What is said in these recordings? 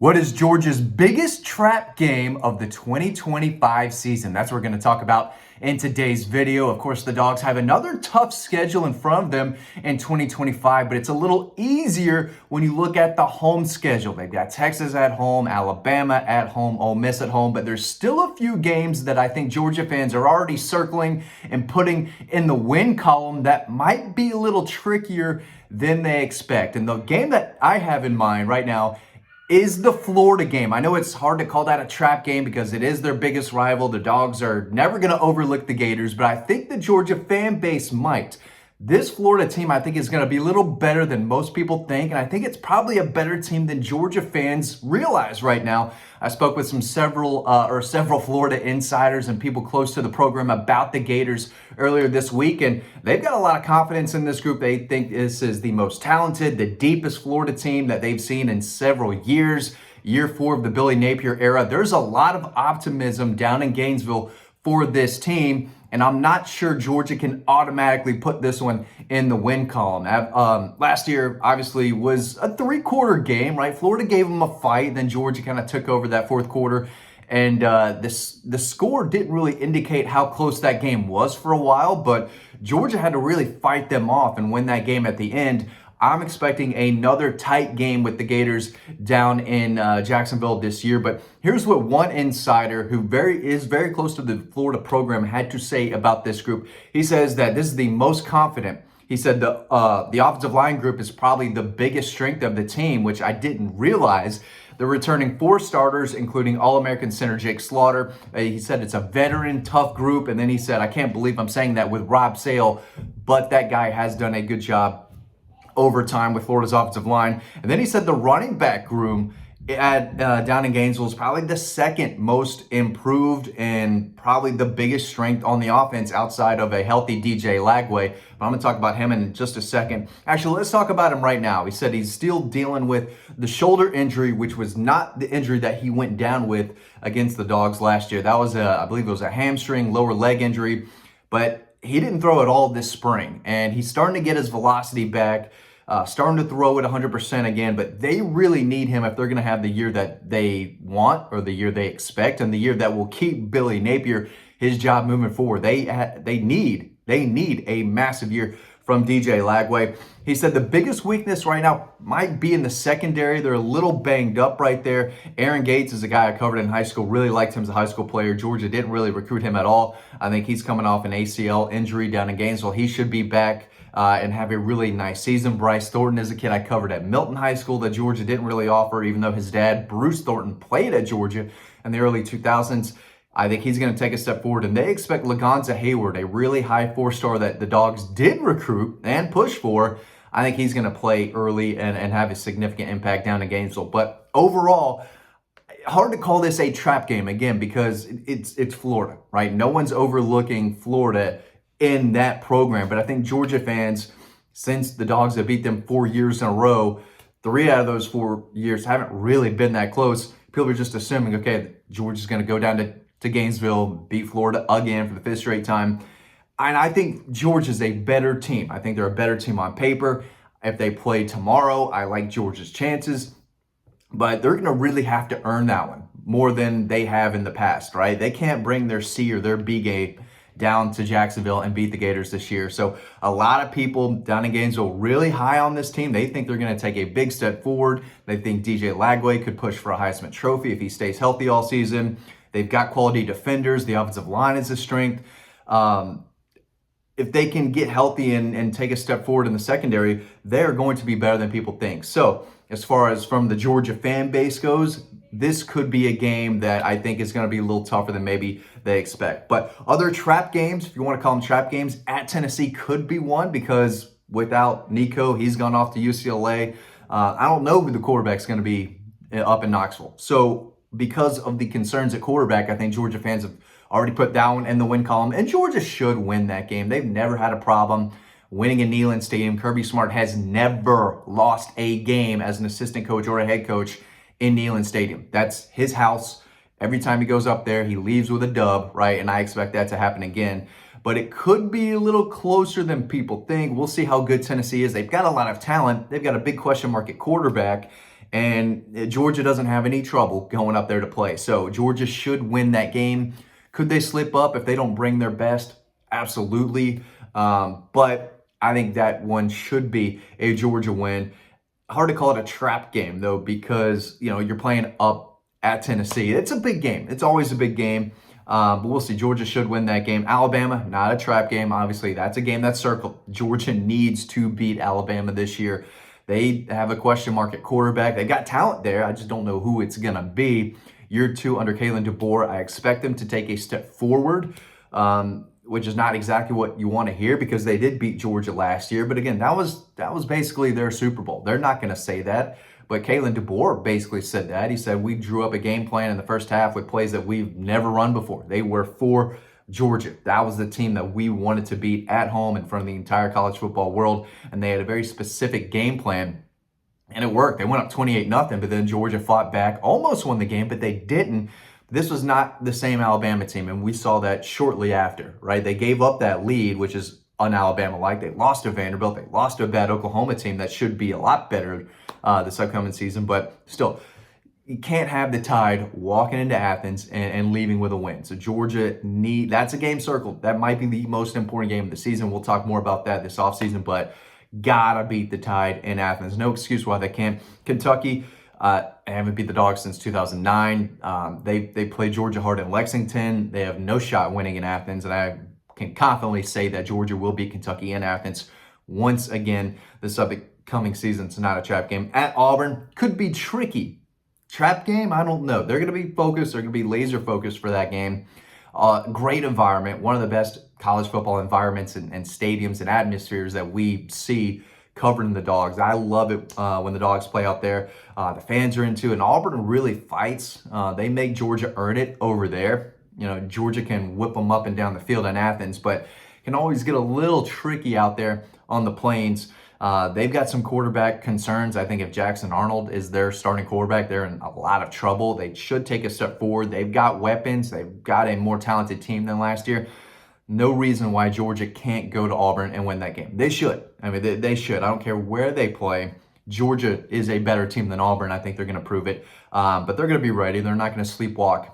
What is Georgia's biggest trap game of the 2025 season? That's what we're going to talk about in today's video. Of course, the Dogs have another tough schedule in front of them in 2025, but it's a little easier when you look at the home schedule. They've got Texas at home, Alabama at home, Ole Miss at home, but there's still a few games that I think Georgia fans are already circling and putting in the win column that might be a little trickier than they expect. And the game that I have in mind right now is the Florida game. I know it's hard to call that a trap game because it is their biggest rival. The Dogs are never going to overlook the Gators, but I think the Georgia fan base might. This Florida team, I think, is going to be a little better than most people think, and I think it's probably a better team than Georgia fans realize right now. I spoke with several Florida insiders and people close to the program about the Gators earlier this week, and they've got a lot of confidence in this group. They think this is the most talented, the deepest Florida team that they've seen in several years. Year 4 of the Billy Napier era. There's a lot of optimism down in Gainesville for this team, and I'm not sure Georgia can automatically put this one in the win column. Last year, obviously, was a three-quarter game, right? Florida gave them a fight, then Georgia kind of took over that fourth quarter, and the score didn't really indicate how close that game was for a while, but Georgia had to really fight them off and win that game at the end. I'm expecting another tight game with the Gators down in Jacksonville this year. But here's what one insider who is very close to the Florida program had to say about this group. He says that this is the most confident. He said the offensive line group is probably the biggest strength of the team, which I didn't realize. They're returning 4 starters, including All-American center Jake Slaughter. He said it's a veteran, tough group. And then he said, I can't believe I'm saying that with Rob Sale, but that guy has done a good job over time with Florida's offensive line. And then he said the running back room down in Gainesville is probably the second most improved and probably the biggest strength on the offense outside of a healthy DJ Lagway. But I'm going to talk about him in just a second. Actually, let's talk about him right now. He said he's still dealing with the shoulder injury, which was not the injury that he went down with against the Dogs last year. That was, I believe it was a hamstring, lower leg injury. But he didn't throw at all this spring, and he's starting to get his velocity back, starting to throw at 100% again, but they really need him if they're going to have the year that they want or the year they expect and the year that will keep Billy Napier his job moving forward. They need a massive year from DJ Lagway. He said the biggest weakness right now might be in the secondary. They're a little banged up right there. Aaron Gates is a guy I covered in high school. Really liked him as a high school player. Georgia didn't really recruit him at all. I think he's coming off an ACL injury down in Gainesville. He should be back and have a really nice season. Bryce Thornton is a kid I covered at Milton High School that Georgia didn't really offer, even though his dad, Bruce Thornton, played at Georgia in the early 2000s. I think he's going to take a step forward, and they expect Lagonza Hayward, a really high 4-star that the Dogs did recruit and push for. I think he's going to play early and have a significant impact down in Gainesville. But overall, hard to call this a trap game, again, because it's Florida, right? No one's overlooking Florida in that program. But I think Georgia fans, since the Dogs have beat them 4 years in a row, 3 out of those 4 years haven't really been that close. People are just assuming, okay, Georgia's going to go down to Gainesville, beat Florida again for the 5th straight time. And I think Georgia's a better team. I think they're a better team on paper. If they play tomorrow, I like Georgia's chances. But they're going to really have to earn that one more than they have in the past, right? They can't bring their C or their B game down to Jacksonville and beat the Gators this year. So a lot of people down in Gainesville really high on this team. They think they're going to take a big step forward. They think DJ Lagway could push for a Heisman Trophy if he stays healthy all season. They've got quality defenders. The offensive line is a strength. If they can get healthy and take a step forward in the secondary, they're going to be better than people think. So as far as from the Georgia fan base goes, this could be a game that I think is going to be a little tougher than maybe they expect. But other trap games, if you want to call them trap games, at Tennessee could be one because without Nico, he's gone off to UCLA. I don't know who the quarterback's going to be up in Knoxville. So because of the concerns at quarterback, I think Georgia fans have already put that one in the win column, and Georgia should win that game. They've never had a problem winning in Neyland Stadium. Kirby Smart has never lost a game as an assistant coach or a head coach in Neyland Stadium. That's his house. Every time he goes up there, he leaves with a dub, right? And I expect that to happen again. But it could be a little closer than people think. We'll see how good Tennessee is. They've got a lot of talent. They've got a big question mark at quarterback. And Georgia doesn't have any trouble going up there to play. So Georgia should win that game. Could they slip up if they don't bring their best? Absolutely. But I think that one should be a Georgia win. Hard to call it a trap game, though, because, you're playing up at Tennessee. It's a big game. It's always a big game. But we'll see. Georgia should win that game. Alabama, not a trap game. Obviously, that's a game that's circled. Georgia needs to beat Alabama this year. They have a question mark at quarterback. They got talent there. I just don't know who it's going to be. Year 2 under Kalen DeBoer, I expect them to take a step forward, which is not exactly what you want to hear because they did beat Georgia last year. But again, that was basically their Super Bowl. They're not going to say that. But Kalen DeBoer basically said that. He said, we drew up a game plan in the first half with plays that we've never run before. They were for Georgia. That was the team that we wanted to beat at home in front of the entire college football world. And they had a very specific game plan. And it worked. They went up 28-0, but then Georgia fought back, almost won the game, but they didn't. This was not the same Alabama team, and we saw that shortly after, right? They gave up that lead, which is un-Alabama-like. They lost to Vanderbilt. They lost to a bad Oklahoma team that should be a lot better this upcoming season. But still, you can't have the Tide walking into Athens and leaving with a win. So Georgia that's a game circled. That might be the most important game of the season. We'll talk more about that this offseason, but gotta beat the Tide in Athens. No excuse why they can't. Kentucky, haven't beat the Dogs since 2009. They played Georgia hard in Lexington. They have no shot winning in Athens, and I can confidently say that Georgia will beat Kentucky in Athens once again this upcoming season. It's not a trap game. At Auburn, could be tricky. Trap game? I don't know. They're going to be focused. They're going to be laser focused for that game. Great environment. One of the best college football environments and stadiums and atmospheres that we see covering the Dogs. I love it when the Dogs play out there. The fans are into it. And Auburn really fights. They make Georgia earn it over there. Georgia can whip them up and down the field in Athens, but can always get a little tricky out there on the plains. They've got some quarterback concerns. I think if Jackson Arnold is their starting quarterback, they're in a lot of trouble. They should take a step forward. They've got weapons. They've got a more talented team than last year. No reason why Georgia can't go to Auburn and win that game. They should. I mean, they should. I don't care where they play. Georgia is a better team than Auburn. I think they're going to prove it. But they're going to be ready. They're not going to sleepwalk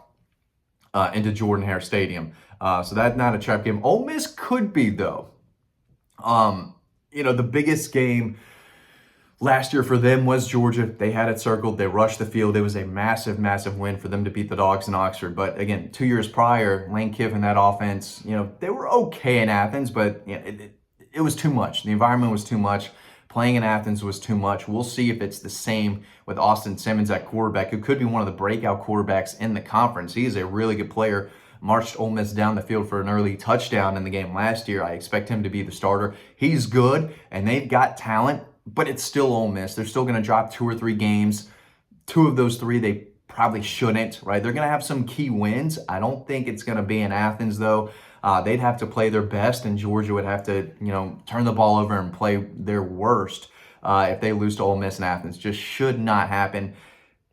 into Jordan-Hare Stadium. So that's not a trap game. Ole Miss could be, though. The biggest game last year for them was Georgia. They had it circled. They rushed the field. It was a massive, massive win for them to beat the Dogs in Oxford. But again, 2 years prior, Lane Kiffin, that offense, they were okay in Athens, but it was too much. The environment was too much. Playing in Athens was too much. We'll see if it's the same with Austin Simmons at quarterback, who could be one of the breakout quarterbacks in the conference. He is a really good player. Marched Ole Miss down the field for an early touchdown in the game last year. I expect him to be the starter. He's good, and they've got talent, but it's still Ole Miss. They're still going to drop 2 or 3 games. 2 of those 3 they probably shouldn't, right? They're going to have some key wins. I don't think it's going to be in Athens, though. They'd have to play their best, and Georgia would have to, turn the ball over and play their worst if they lose to Ole Miss in Athens. Just should not happen.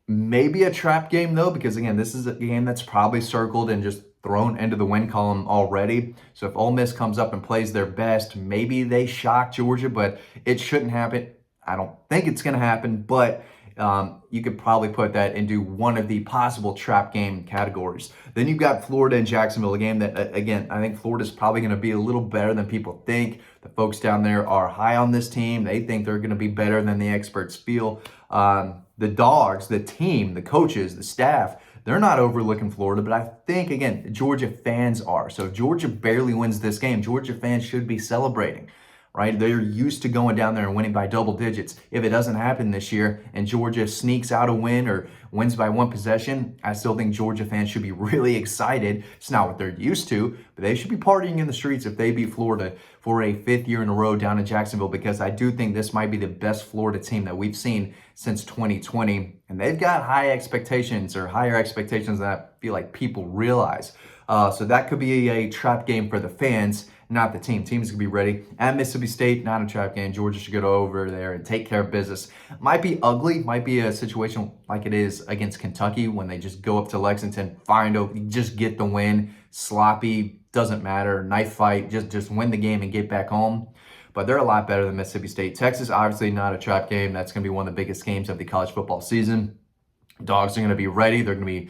Maybe a trap game, though, because, again, this is a game that's probably circled and just thrown into the win column already. So if Ole Miss comes up and plays their best, maybe they shock Georgia, but it shouldn't happen. I don't think it's going to happen, but you could probably put that into one of the possible trap game categories. Then you've got Florida and Jacksonville, a game that, again, I think Florida's probably going to be a little better than people think. The folks down there are high on this team. They think they're going to be better than the experts feel. The Dogs, the team, the coaches, the staff, they're not overlooking Florida, but I think, again, Georgia fans are. So if Georgia barely wins this game, Georgia fans should be celebrating, right? They're used to going down there and winning by double digits. If it doesn't happen this year and Georgia sneaks out a win or wins by 1 possession, I still think Georgia fans should be really excited. It's not what they're used to, but they should be partying in the streets if they beat Florida for a 5th year in a row down in Jacksonville, because I do think this might be the best Florida team that we've seen since 2020. And they've got high expectations, or higher expectations than I feel like people realize. So that could be a trap game for the fans, not the team. Teams could be ready. At Mississippi State, not a trap game. Georgia should go over there and take care of business. Might be ugly. Might be a situation like it is against Kentucky when they just go up to Lexington, just get the win. Sloppy, doesn't matter. Knife fight, just win the game and get back home. but they're a lot better than Mississippi State. Texas, obviously not a trap game. That's going to be one of the biggest games of the college football season. Dogs are going to be ready. They're going to be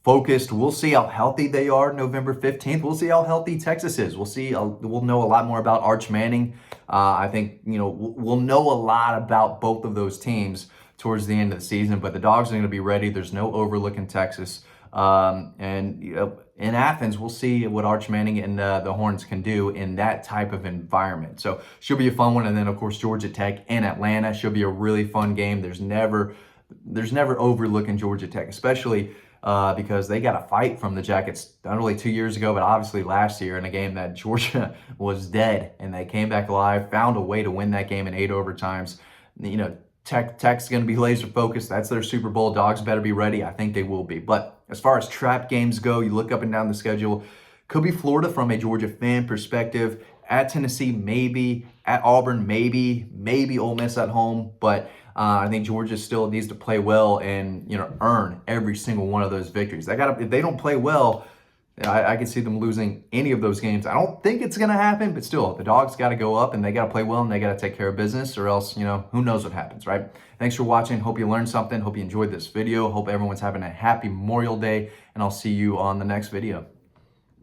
focused. We'll see how healthy they are November 15th. We'll see how healthy Texas is. We'll see. We'll know a lot more about Arch Manning. I think, we'll know a lot about both of those teams towards the end of the season, but the Dogs are going to be ready. There's no overlooking Texas. And in Athens, we'll see what Arch Manning and the Horns can do in that type of environment. So should be a fun one. And then, of course, Georgia Tech in Atlanta should be a really fun game. There's never overlooking Georgia Tech, especially because they got a fight from the Jackets not only 2 years ago, but obviously last year in a game that Georgia was dead, and they came back alive, found a way to win that game in 8 overtimes. Tech's going to be laser focused. That's their Super Bowl. Dogs better be ready. I think they will be. But as far as trap games go, you look up and down the schedule. Could be Florida from a Georgia fan perspective. At Tennessee, maybe. At Auburn, maybe. Maybe Ole Miss at home. But I think Georgia still needs to play well and earn every single one of those victories. If they don't play well, I could see them losing any of those games. I don't think it's going to happen, but still, the Dogs got to go up and they got to play well and they got to take care of business, or else, who knows what happens, right? Thanks for watching. Hope you learned something. Hope you enjoyed this video. Hope everyone's having a happy Memorial Day, and I'll see you on the next video.